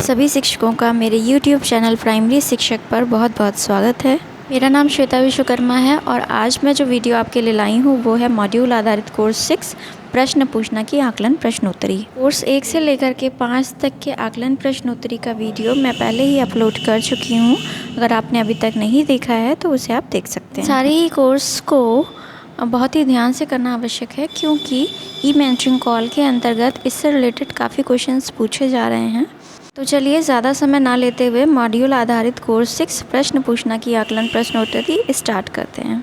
सभी शिक्षकों का मेरे YouTube चैनल प्राइमरी शिक्षक पर बहुत बहुत स्वागत है। मेरा नाम श्वेता विश्वकर्मा है और आज मैं जो वीडियो आपके लिए लाई हूँ वो है मॉड्यूल आधारित कोर्स 6 प्रश्न पूछना की आकलन प्रश्नोत्तरी। कोर्स 1 से लेकर के 5 तक के आकलन प्रश्नोत्तरी का वीडियो मैं पहले ही अपलोड कर चुकी हूँ। अगर आपने अभी तक नहीं देखा है तो उसे आप देख सकते हैं। सारे ही कोर्स को बहुत ही ध्यान से करना आवश्यक है क्योंकि ई मेंटरिंग कॉल के अंतर्गत इससे रिलेटेड काफ़ी क्वेश्चंस पूछे जा रहे हैं। तो चलिए ज़्यादा समय ना लेते हुए मॉड्यूल आधारित कोर्स 6 प्रश्न पूछना की आकलन प्रश्नोत्तरी स्टार्ट करते हैं।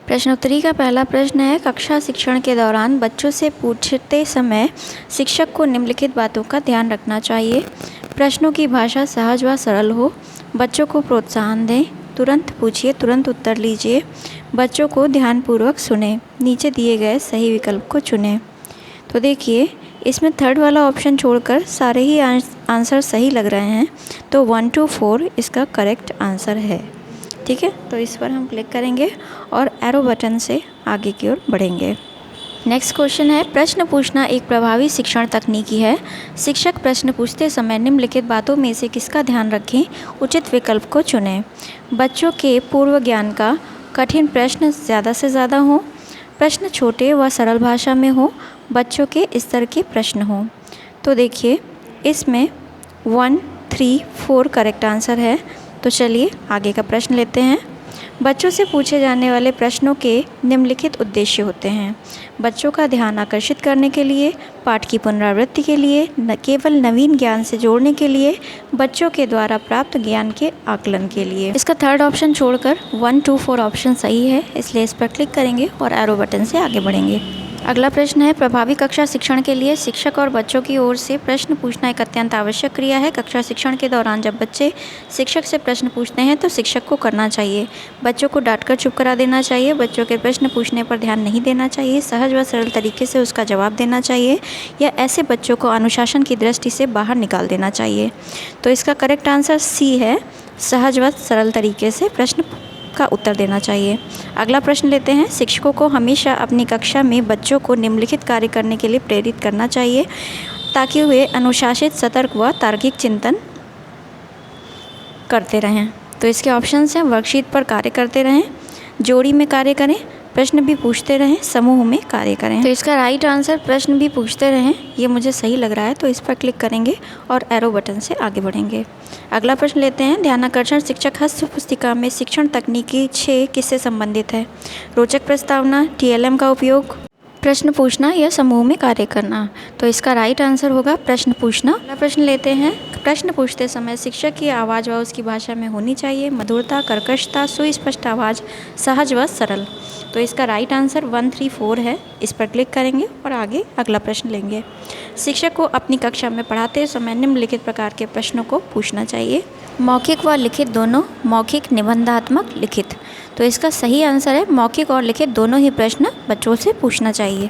प्रश्नोत्तरी का पहला प्रश्न है, कक्षा शिक्षण के दौरान बच्चों से पूछते समय शिक्षक को निम्नलिखित बातों का ध्यान रखना चाहिए। प्रश्नों की भाषा सहज व सरल हो, बच्चों को प्रोत्साहन दें, तुरंत पूछिए, तुरंत उत्तर लीजिए, बच्चों को ध्यानपूर्वक सुने, नीचे दिए गए सही विकल्प को चुनें। तो देखिए इसमें थर्ड वाला ऑप्शन छोड़कर सारे ही आंसर सही लग रहे हैं, तो 1 to 4 इसका करेक्ट आंसर है। ठीक है, तो इस पर हम क्लिक करेंगे और एरो बटन से आगे की ओर बढ़ेंगे। नेक्स्ट क्वेश्चन है, प्रश्न पूछना एक प्रभावी शिक्षण तकनीकी है। शिक्षक प्रश्न पूछते समय निम्नलिखित बातों में से किसका ध्यान रखें, उचित विकल्प को चुनें। बच्चों के पूर्व ज्ञान का कठिन प्रश्न ज़्यादा से ज़्यादा हो, प्रश्न छोटे व सरल भाषा में हो, बच्चों के स्तर के प्रश्न हो। तो देखिए इसमें 1, 3, 4 करेक्ट आंसर है। तो चलिए आगे का प्रश्न लेते हैं। बच्चों से पूछे जाने वाले प्रश्नों के निम्नलिखित उद्देश्य होते हैं। बच्चों का ध्यान आकर्षित करने के लिए, पाठ की पुनरावृत्ति के लिए, न केवल नवीन ज्ञान से जोड़ने के लिए, बच्चों के द्वारा प्राप्त ज्ञान के आकलन के लिए। इसका थर्ड ऑप्शन छोड़कर 1 to 4 ऑप्शन सही है, इसलिए इस पर क्लिक करेंगे और एरो बटन से आगे बढ़ेंगे। अगला प्रश्न है, प्रभावी कक्षा शिक्षण के लिए शिक्षक और बच्चों की ओर से प्रश्न पूछना एक अत्यंत आवश्यक क्रिया है। कक्षा शिक्षण के दौरान जब बच्चे शिक्षक से प्रश्न पूछते हैं तो शिक्षक को करना चाहिए। बच्चों को डांटकर चुप करा देना चाहिए, बच्चों के प्रश्न पूछने पर ध्यान नहीं देना चाहिए, सहज व सरल तरीके से उसका जवाब देना चाहिए या ऐसे बच्चों को अनुशासन की दृष्टि से बाहर निकाल देना चाहिए। तो इसका करेक्ट आंसर सी है, सहज व सरल तरीके से प्रश्न का उत्तर देना चाहिए। अगला प्रश्न लेते हैं, शिक्षकों को हमेशा अपनी कक्षा में बच्चों को निम्नलिखित कार्य करने के लिए प्रेरित करना चाहिए ताकि वे अनुशासित, सतर्क व तार्किक चिंतन करते रहें। तो इसके ऑप्शंस हैं, वर्कशीट पर कार्य करते रहें, जोड़ी में कार्य करें, प्रश्न भी पूछते रहें, समूह में कार्य करें। तो इसका राइट आंसर प्रश्न भी पूछते रहें, ये मुझे सही लग रहा है, तो इस पर क्लिक करेंगे और एरो बटन से आगे बढ़ेंगे। अगला प्रश्न लेते हैं, ध्यानाकर्षण शिक्षक हस्त पुस्तिका में शिक्षण तकनीकी 6 किससे संबंधित है। रोचक प्रस्तावना, TLM का उपयोग, प्रश्न पूछना या समूह में कार्य करना। तो इसका राइट आंसर होगा प्रश्न पूछना। अगला प्रश्न लेते हैं, प्रश्न पूछते समय शिक्षक की आवाज़ व उसकी भाषा में होनी चाहिए मधुरता, कर्कशता, सुस्पष्ट आवाज़, सहज व सरल। तो इसका राइट आंसर 1, 3, 4 है, इस पर क्लिक करेंगे और आगे अगला प्रश्न लेंगे। शिक्षक को अपनी कक्षा में पढ़ाते समय निम्नलिखित प्रकार के प्रश्नों को पूछना चाहिए। मौखिक व लिखित दोनों, मौखिक, निबंधात्मक, लिखित। तो इसका सही आंसर है मौखिक और लिखित दोनों ही प्रश्न बच्चों से पूछना चाहिए।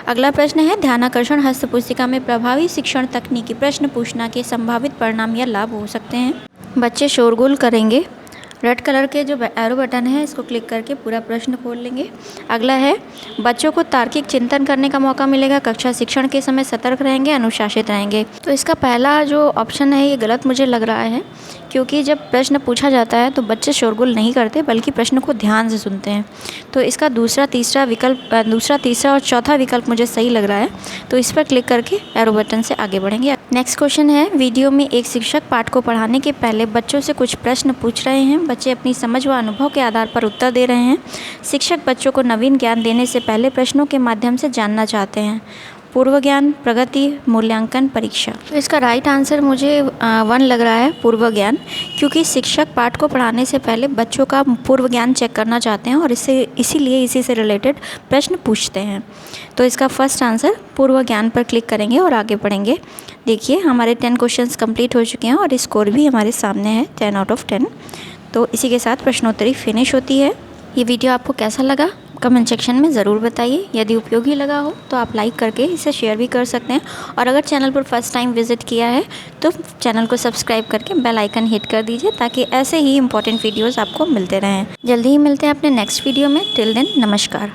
अगला प्रश्न है, ध्यानाकर्षण हस्त पुस्तिका में प्रभावी शिक्षण तकनीकी प्रश्न पूछना के संभावित परिणाम या लाभ हो सकते हैं। बच्चे शोरगुल करेंगे। रेड कलर के जो एरो बटन है इसको क्लिक करके पूरा प्रश्न खोल लेंगे। अगला है, बच्चों को तार्किक चिंतन करने का मौका मिलेगा, कक्षा शिक्षण के समय सतर्क रहेंगे, अनुशासित रहेंगे। तो इसका पहला जो ऑप्शन है ये गलत मुझे लग रहा है क्योंकि जब प्रश्न पूछा जाता है तो बच्चे शोरगुल नहीं करते बल्कि प्रश्न को ध्यान से सुनते हैं। तो इसका दूसरा, तीसरा और चौथा विकल्प मुझे सही लग रहा है, तो इस पर क्लिक करके एरो बटन से आगे बढ़ेंगे। नेक्स्ट क्वेश्चन है, वीडियो में एक शिक्षक पाठ को पढ़ाने के पहले बच्चों से कुछ प्रश्न पूछ रहे हैं। बच्चे अपनी समझ व अनुभव के आधार पर उत्तर दे रहे हैं। शिक्षक बच्चों को नवीन ज्ञान देने से पहले प्रश्नों के माध्यम से जानना चाहते हैं। पूर्व ज्ञान, प्रगति, मूल्यांकन, परीक्षा। तो इसका राइट आंसर मुझे 1 लग रहा है, पूर्व ज्ञान, क्योंकि शिक्षक पाठ को पढ़ाने से पहले बच्चों का पूर्व ज्ञान चेक करना चाहते हैं और इसीलिए इसी से रिलेटेड प्रश्न पूछते हैं। तो इसका फर्स्ट आंसर पूर्व ज्ञान पर क्लिक करेंगे और आगे बढ़ेंगे। देखिए हमारे 10 क्वेश्चंस कंप्लीट हो चुके हैं और स्कोर भी हमारे सामने है 10 out of 10। तो इसी के साथ प्रश्नोत्तरी फिनिश होती है। ये वीडियो आपको कैसा लगा कमेंट सेक्शन में ज़रूर बताइए। यदि उपयोगी लगा हो तो आप लाइक करके इसे शेयर भी कर सकते हैं और अगर चैनल पर फर्स्ट टाइम विजिट किया है तो चैनल को सब्सक्राइब करके बेल आइकन हिट कर दीजिए ताकि ऐसे ही इंपॉर्टेंट वीडियोस आपको मिलते रहें। जल्दी ही मिलते हैं अपने नेक्स्ट वीडियो में। टिल देन नमस्कार।